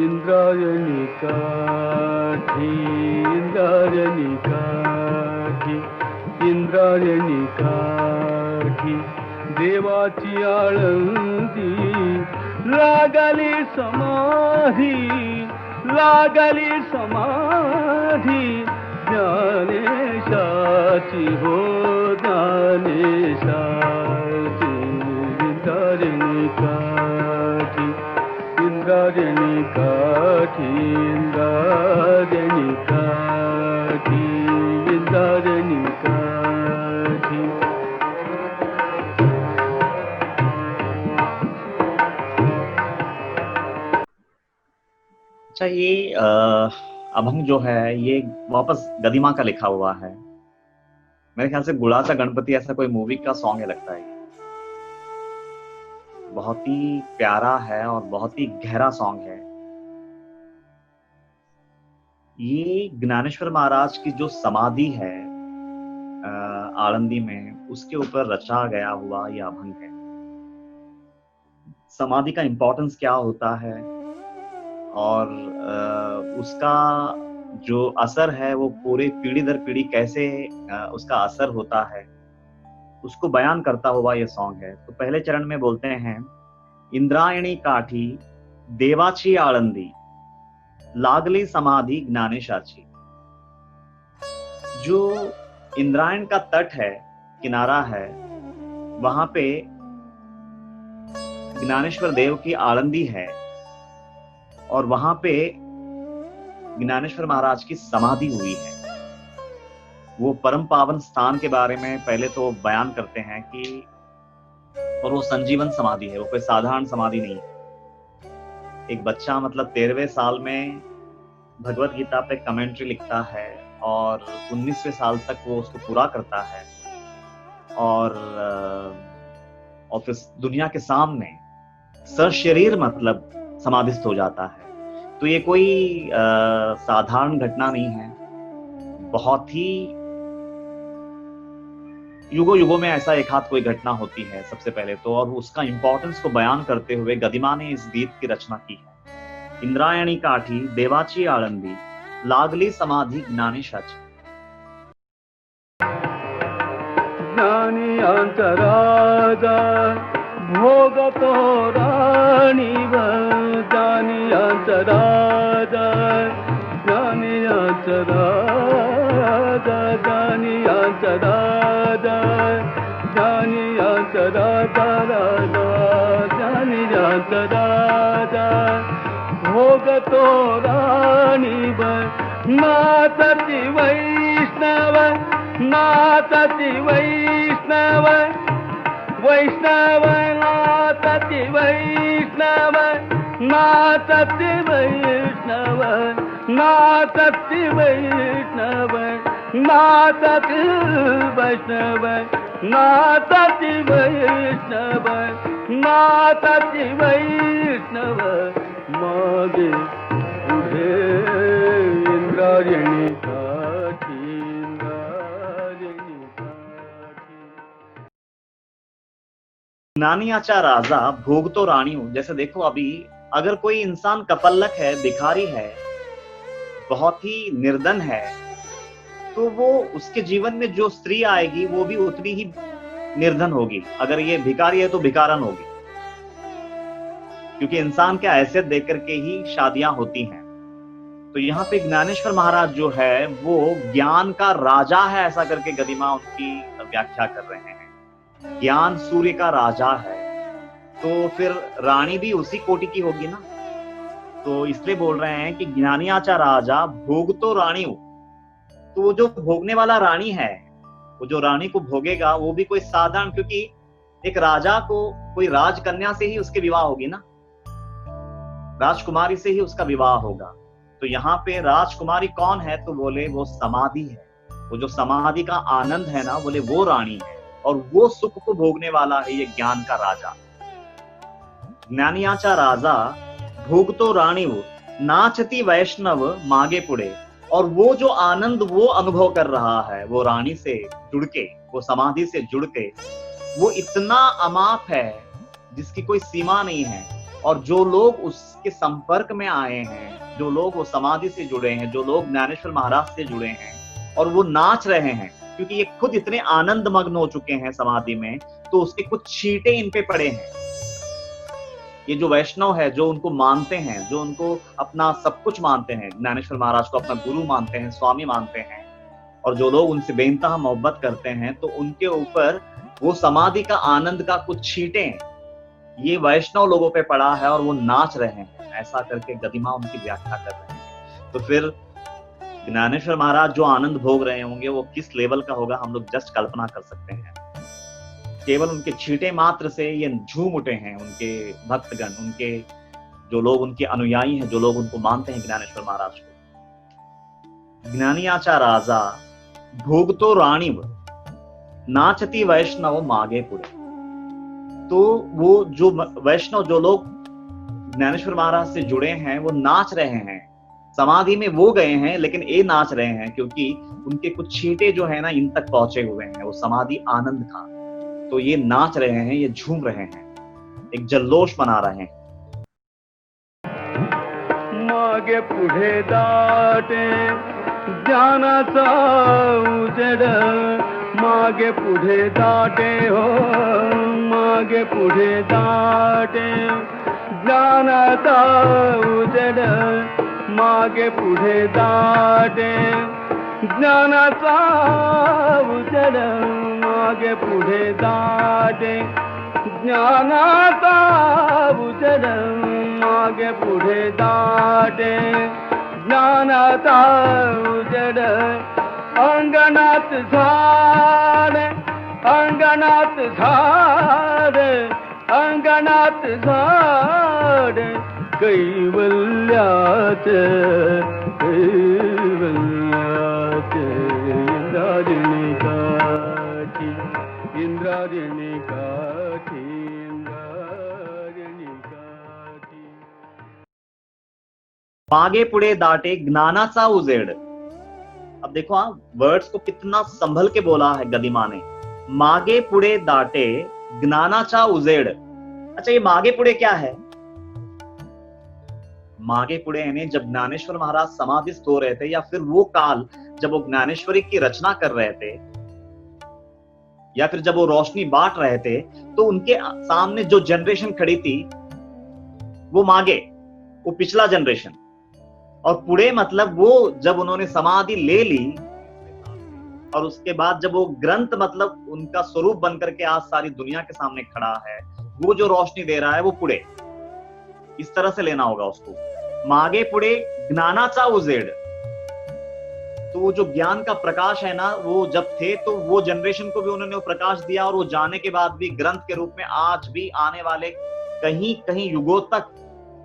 इंद्रायणी काठी, इंद्रायणी काठी, इंद्रायणी काठी, देवाची आळंदी लागली समाधी, लागली समाधी ज्ञानेशाची हो ज्ञानेशाची. इंद्रायणी काठी, इंद्रायणी काठी, इंद्रायणी काठी, इंद्रायणी काठी. अच्छा, ये अभंग जो है ये वापस गदिमा का लिखा हुआ है। मेरे ख्याल से गुड़ाचा गणपति ऐसा कोई मूवी का सॉन्ग है लगता है। बहुत ही प्यारा है और बहुत ही गहरा सॉन्ग है। ये ज्ञानेश्वर महाराज की जो समाधि है आळंदी में, उसके ऊपर रचा गया हुआ यह अभंग है। समाधि का इंपॉर्टेंस क्या होता है और उसका जो असर है वो पूरे पीढ़ी दर पीढ़ी कैसे उसका असर होता है, उसको बयान करता हुआ ये सॉन्ग है। तो पहले चरण में बोलते हैं, इंद्रायणी काठी देवाची आळंदी लागली समाधि ज्ञानेशाची। जो इंद्रायण का तट है, किनारा है, वहां पे ज्ञानेश्वर देव की आळंदी है और वहां पे ज्ञानेश्वर महाराज की समाधि हुई है। वो परम पावन स्थान के बारे में पहले तो बयान करते हैं कि और वो संजीवन समाधि है, वो कोई साधारण समाधि नहीं है। एक बच्चा मतलब 13वें साल में भगवत गीता पे कमेंट्री लिखता है और 19वें साल तक वो उसको पूरा करता है और फिर दुनिया के सामने सशरीर मतलब समाधिस्थ हो जाता है। तो ये कोई साधारण घटना नहीं है। बहुत ही युगों युगों में ऐसा एक हाथ कोई घटना होती है सबसे पहले तो, और उसका इंपॉर्टेंस को बयान करते हुए गदिमा ने इस गीत की रचना की है। इंद्रायणी काठी देवाची आळंदी लागली समाधी ज्ञानेशाची। ज्ञानियांचा राजा भोगतो राणीवर, ज्ञानियांचा राजा, ज्ञानियांचा राजा, ज्ञानियांचा राजा, ज्ञानियांचा राजा, राजा ज्ञानियांचा राजा भोगतो राणीवर, नाचती वैष्णव, नाचती वैष्णव, वैष्णव नाचती वैष्णव, नाचती वैष्णव, नाचती वैष्णव, नाचती वैष्णव, नाचती वैष्णव, नाचती वैष्णव, मागे पुढे इंद्रायणी काठी, इंद्रायणी काठी. ज्ञानियाचा राजा भोगतो राणियों। जैसे देखो अभी अगर कोई इंसान कपल्लक है, भिखारी है, बहुत ही निर्धन है, तो वो उसके जीवन में जो स्त्री आएगी वो भी उतनी ही निर्धन होगी। अगर ये भिखारी है तो भिखारन होगी, क्योंकि इंसान के हैसियत देकर के ही शादियां होती हैं। तो यहाँ पे ज्ञानेश्वर महाराज जो है वो ज्ञान का राजा है, ऐसा करके गदिमा उनकी व्याख्या कर रहे हैं। ज्ञान सूर्य का राजा है, तो फिर रानी भी उसी कोटि की होगी ना। तो इसलिए बोल रहे हैं कि ज्ञानियाचा राजा भोगतो राणियों। तो वो जो भोगने वाला रानी है, वो जो रानी को भोगेगा वो भी कोई साधारण, क्योंकि एक राजा को कोई राजकन्या से ही उसके विवाह होगी ना। राजकुमारी से ही उसका विवाह होगा। तो यहाँ पे राजकुमारी कौन है? तो बोले वो समाधि है। वो जो समाधि का आनंद है ना, बोले वो रानी है, और वो सुख को भोगने वाला है ये ज्ञान का राजा। ज्ञानियाचा राजा भोगतो रानी वो, नाचती वैष्णव मागे पुड़े। और वो जो आनंद वो अनुभव कर रहा है, वो रानी से जुड़ के, वो समाधि से जुड़ के, वो इतना अमाप है जिसकी कोई सीमा नहीं है। और जो लोग उसके संपर्क में आए हैं, जो लोग वो समाधि से जुड़े हैं, जो लोग ज्ञानेश्वर महाराज से जुड़े हैं, और वो नाच रहे हैं क्योंकि ये खुद इतने आनंद मग्न हो चुके हैं समाधि में, तो उसके कुछ छींटे इन पे पड़े हैं। ये जो वैष्णव है, जो उनको मानते हैं, जो उनको अपना सब कुछ मानते हैं, ज्ञानेश्वर महाराज को अपना गुरु मानते हैं, स्वामी मानते हैं, और जो लोग उनसे बेइंतहा मोहब्बत करते हैं, तो उनके ऊपर वो समाधि का आनंद का कुछ छींटे ये वैष्णव लोगों पे पड़ा है और वो नाच रहे हैं। ऐसा करके गदिमा उनकी व्याख्या कर रहे हैं। तो फिर ज्ञानेश्वर महाराज जो आनंद भोग रहे होंगे वो किस लेवल का होगा, हम लोग जस्ट कल्पना कर सकते हैं। केवल उनके छींटे मात्र से ये झूम उठे हैं उनके भक्तगण, उनके जो लोग उनके अनुयायी हैं, जो लोग उनको मानते हैं ज्ञानेश्वर महाराज को। ज्ञानियाचा राजा भोगतो राणीव, नाचती वैष्णव मागे पुड़े। तो वो जो वैष्णव, जो लोग ज्ञानेश्वर महाराज से जुड़े हैं, वो नाच रहे हैं। समाधि में वो गए हैं, लेकिन ये नाच रहे हैं क्योंकि उनके कुछ छींटे जो है ना इन तक पहुंचे हुए हैं, वो समाधि आनंद का। तो ये नाच रहे हैं, ये झूम रहे हैं, एक जल्लोष मना रहे हैं। मागे पुढे दाटे ज्ञानाचा उजेड, मागे पुढे दाटे हो, मागे पुढे दाटे ज्ञानाचा उजेड, मागे पुढे दाटे ज्ञानाचा उजेड, मागे पुढे दाटे ज्ञानाचा उजेड, मागे पुढे दाटे ज्ञानाचा उजेड। अंगणात झाड, अंगणात झाड, अंगणात झाड, कैवल्याच कैवल्याच, इंद्रायणी काठी, इंद्रायणी काठी, इंद्रायणी काठी। मागे पुढे दाटे ज्ञानाचा उजेड। अब देखो वर्ड्स को कितना संभल के बोला है गदिमा ने। मागे पुढे दाटे ज्ञानाचा उजेड। अच्छा, ये मागे पुढे क्या है? मागे पुढे यानी जब ज्ञानेश्वर महाराज समाधिस्थ हो रहे थे, या फिर वो काल जब वो ज्ञानेश्वरी की रचना कर रहे थे, या फिर जब वो रोशनी बांट रहे थे, तो उनके सामने जो जनरेशन खड़ी थी वो मागे, वो पिछला जनरेशन। और पुढे मतलब वो जब उन्होंने समाधि ले ली, और उसके बाद जब वो ग्रंथ मतलब उनका स्वरूप बनकर के आज सारी दुनिया के सामने खड़ा है, वो जो रोशनी दे रहा है वो पुढे। इस तरह से लेना होगा उसको। मागे पुढे ज्ञानाचा उजेड। तो वो जो ज्ञान का प्रकाश है ना, वो जब थे तो वो जनरेशन को भी उन्होंने वो प्रकाश दिया, और वो जाने के बाद भी ग्रंथ के रूप में आज भी आने वाले कहीं कहीं युगों तक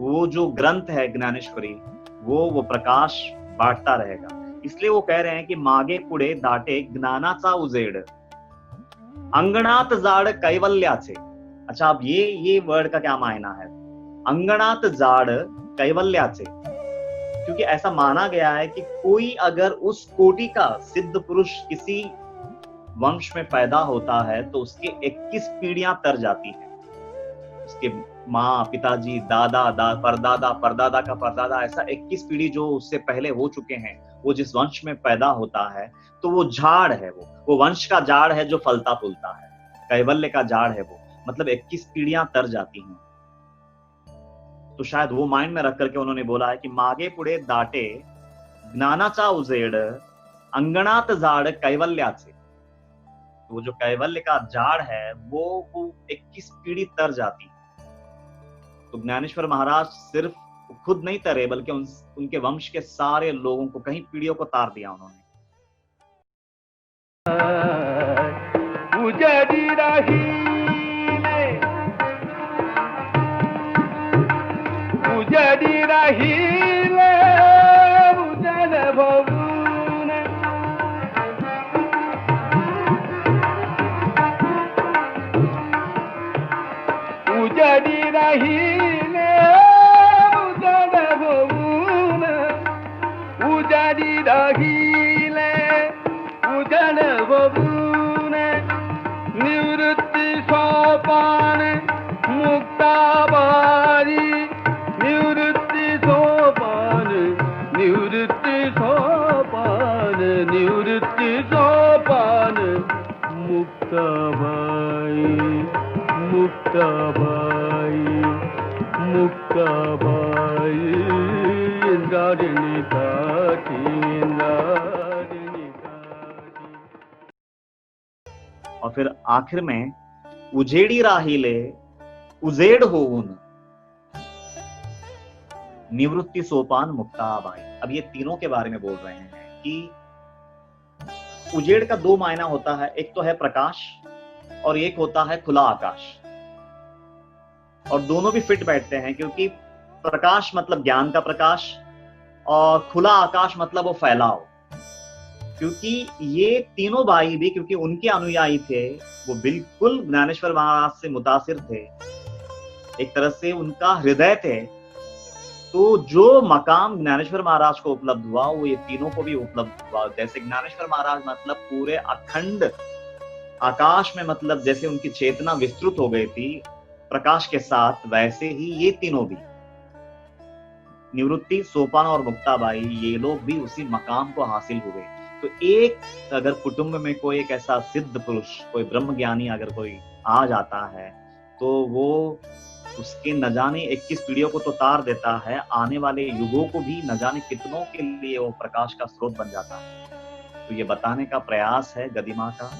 वो जो ग्रंथ है ज्ञानेश्वरी, वो प्रकाश बांटता रहेगा। इसलिए वो कह रहे हैं कि मागे पुढे दाटे ज्ञानाचा उजेड, अंगणात जाड कैवल्याचे। अच्छा, अब ये वर्ड का क्या मायना है? अंगणात जाड कैवल्याचे, क्योंकि ऐसा माना गया है कि कोई अगर उस कोटि का सिद्ध पुरुष किसी वंश में पैदा होता है तो उसके 21 पीढ़ियां तर जाती हैं। उसके माँ, पिताजी, दादा, परदादा, परदादा का परदादा, ऐसा 21 पीढ़ी जो उससे पहले हो चुके हैं, वो जिस वंश में पैदा होता है, तो वो झाड़ है, वो वंश का झाड़ है जो फलता फूलता है, कैवल्य का झाड़ है वो, मतलब 21 पीढ़ियां तर जाती हैं। तो शायद वो माइंड में रख करके उन्होंने बोला है कि मागे पुढे दाटे ज्ञानाचा उजेड, अंगणात झाड कैवल्याचे। वो जो कैवल्य का झाड़ है वो 21 पीढ़ी तर जाती है। तो ज्ञानेश्वर महाराज सिर्फ खुद नहीं तरे, बल्कि उनके वंश के सारे लोगों को, कहीं पीढ़ियों को तार दिया उन्होंने। उजड़ी रही, उजड़ी उजड़ी राहिले उजड़ होऊन उजड़ी राहिले उजड़ होऊन निवृत्ती सोपान मुक्ताबाई निवृत्ती सोपान निवृत्ती सोपान निवृत्ती सोपान मुक्ताबाई मुक्ताबाई मुक्ताबाई इंद्रायणी काठी इंद्रायणी काठी। और फिर आखिर में उजेड़ी राहिले उजेड़ होऊन निवृत्ति सोपान मुक्ताबाई। अब ये तीनों के बारे में बोल रहे हैं कि उजेड़ का दो मायना होता है, एक तो है प्रकाश और एक होता है खुला आकाश। और दोनों भी फिट बैठते हैं क्योंकि प्रकाश मतलब ज्ञान का प्रकाश और खुला आकाश मतलब वो फैलाव। क्योंकि ये तीनों भाई भी, क्योंकि उनके अनुयायी थे, वो बिल्कुल ज्ञानेश्वर महाराज से मुतासिर थे, एक तरह से उनका हृदय थे। तो जो मकाम ज्ञानेश्वर महाराज को उपलब्ध हुआ वो ये तीनों को भी उपलब्ध हुआ। जैसे ज्ञानेश्वर महाराज मतलब पूरे अखंड आकाश में, मतलब जैसे उनकी चेतना विस्तृत हो गई थी प्रकाश के साथ, वैसे ही ये तीनों भी निवृत्ति सोपान और मुक्ताबाई ये लोग भी उसी मकाम को हासिल हुए। तो एक अगर कुटुंब में कोई एक ऐसा सिद्ध पुरुष, कोई ब्रह्म ज्ञानी अगर कोई आ जाता है तो वो उसके न जाने 21 पीढ़ियों को तो तार देता है, आने वाले युगों को भी न जाने कितनों के लिए वो प्रकाश का स्रोत बन जाता है। तो ये बताने का प्रयास है गदिमा का।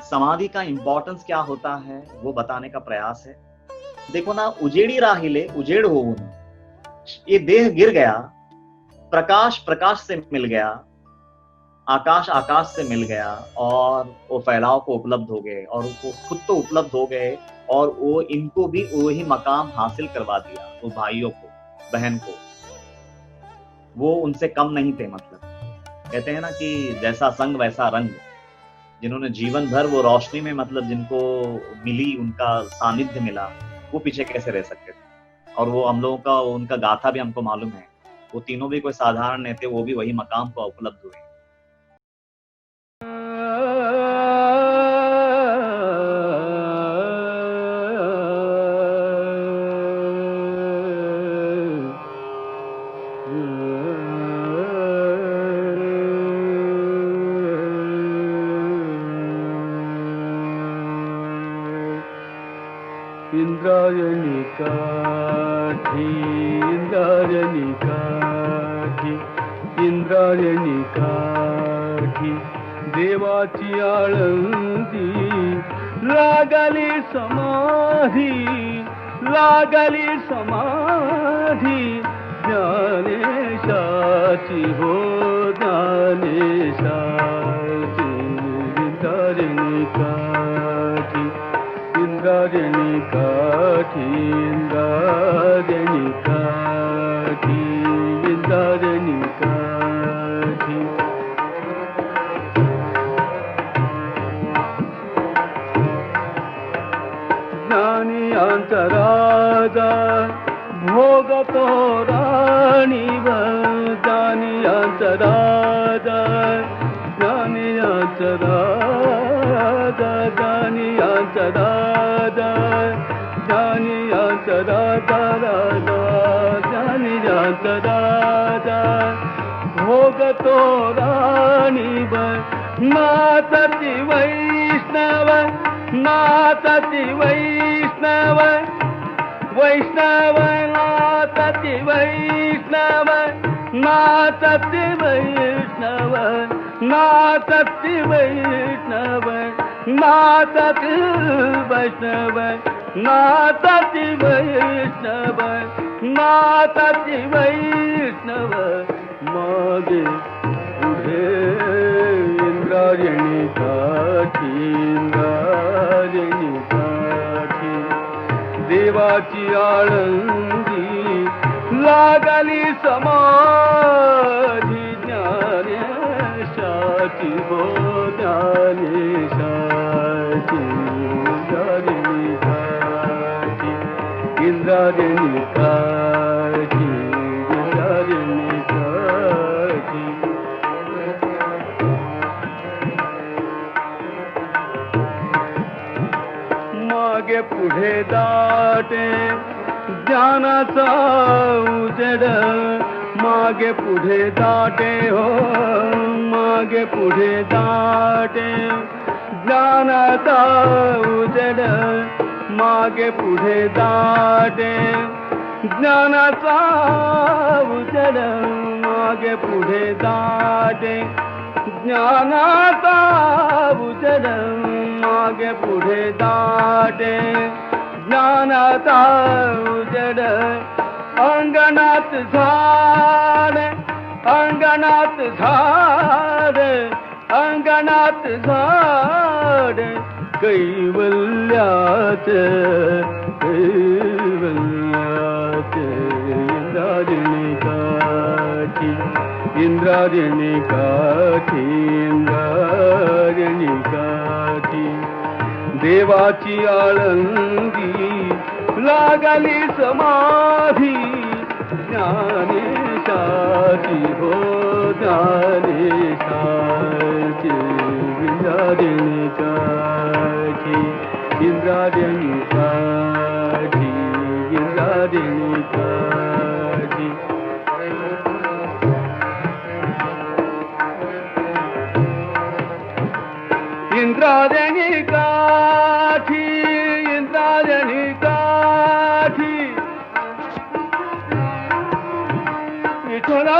समाधि का इंपॉर्टेंस क्या होता है वो बताने का प्रयास है। देखो ना, उजेड़ी राहिले उजेड़ होऊन, ये देह गिर गया, प्रकाश प्रकाश से मिल गया, आकाश आकाश से मिल गया और वो फैलाव को उपलब्ध हो गए और वो खुद तो उपलब्ध हो गए और वो इनको भी वही मकाम हासिल करवा दिया। वो भाइयों को, बहन को, वो उनसे कम नहीं थे। मतलब कहते हैं ना कि जैसा संग वैसा रंग। जिन्होंने जीवन भर वो रोशनी में, मतलब जिनको मिली, उनका सानिध्य मिला, वो पीछे कैसे रह सकते थे। और वो हम लोगों का, उनका गाथा भी हमको मालूम है। वो तीनों भी कोई साधारण नहीं थे, वो भी वही मकाम को उपलब्ध हुए। इंद्रायणी काठी इंद्रायणी काठी इंद्रायणी काठी देवाची आळंदी लागली समाधी लागली समाधी ज्ञानेशाची हो ज्ञानेशाची इंद्रायणी काठी इंद्रायणी काठी इंद्रायणी काठी इंद्रायणी काठी ज्ञानी अंतराजा भोगतो राणीव ज्ञानी अंतराजा ज्ञानी अंतराजा ज्ञानी अंतराजा ज्ञानी अंतराजा ज्ञानी अंतराजा भोगतो राणीव नाथति वैष्णव नाथति वैष्णव वैष्णव नाथति वैष्णव नाथति वैष्णव नाथति वैष्णव नाथति वैष्णव नाथति वैष्णव नाथति वैष्णव मागे पुढे इंद्रायणी काठी इंद्रायणी काठी देवाची आळंदी लागली समाधी ज्ञानेशाची हो ज्ञानेशाची इंद्रायणी काठी इंद्रायणी काठी इंद्रायणी काठी मागे पुढे दाटे ज्ञानाचा उजेड मागे पुढे दाटे हो मागे पुढे दाटे ज्ञानाचा उजेड मागे पुढे दाटे ज्ञानाचा उजेड मागे पुढे दाटे ज्ञानाचा उजेड मागे पुढे दाटे ज्ञानाचा उजेड अंगणात झाड अंगणात झाड अंगणात झाड कैवल्यात कैवल्यात इंद्रायणी काठी इंद्रायणी काठी इंद्रायणी काठी देवाची आळंदी लागली समाधी ज्ञानेशाची हो ज्ञानेशाची इंद्रायणी काठी इंद्रायणी काठी इंद्रायणी काठी इंद्रायणी काठी इंद्रायणी काठी विठ्ठला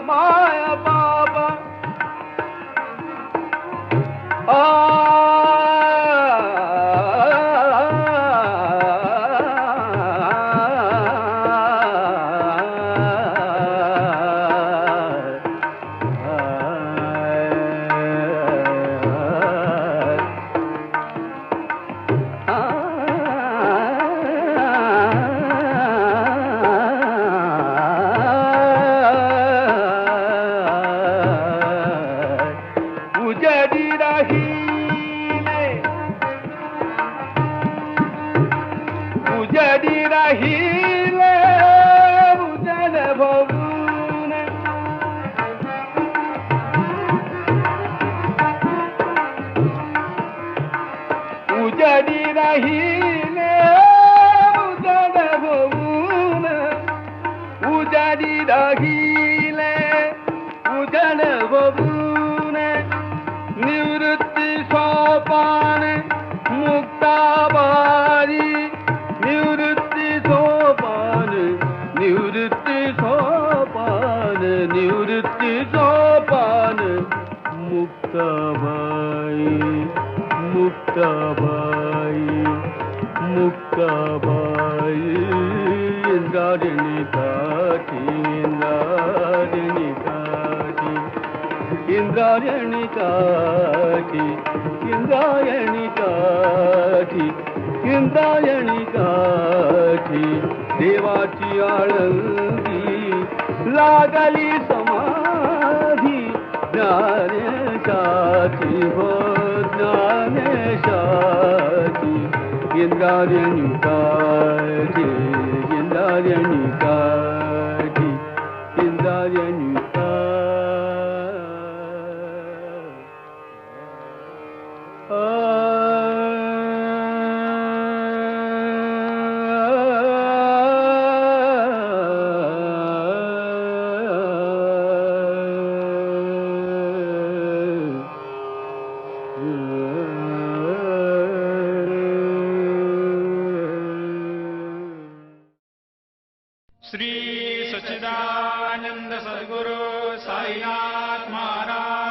माया बाबा उजडी राहिले उजड भरून उजडी राहिले उजड भरून उजडी राहिले उजड भरून निवृत्ती सोपान मुक्ताबाई निवृत्ती सोपान निवृत्ती सोपान निवृत्ती सोपान मुक्ताबाई मुक्ताबाई मुक्ताबाई इंद्रायणी काठी इंद्रायणी काठी इंद्रायणी काठी इंद्रायणी काठी इंद्रायणी काठी देवाची आळंदी लागली समाधी ज्ञानेशाची हो ज्ञानेशाची इंद्रायणी काठी इंद्रायणी काठी इंद्रायणी श्री सच्चिदानंद सद्गुरु साईनाथ महाराज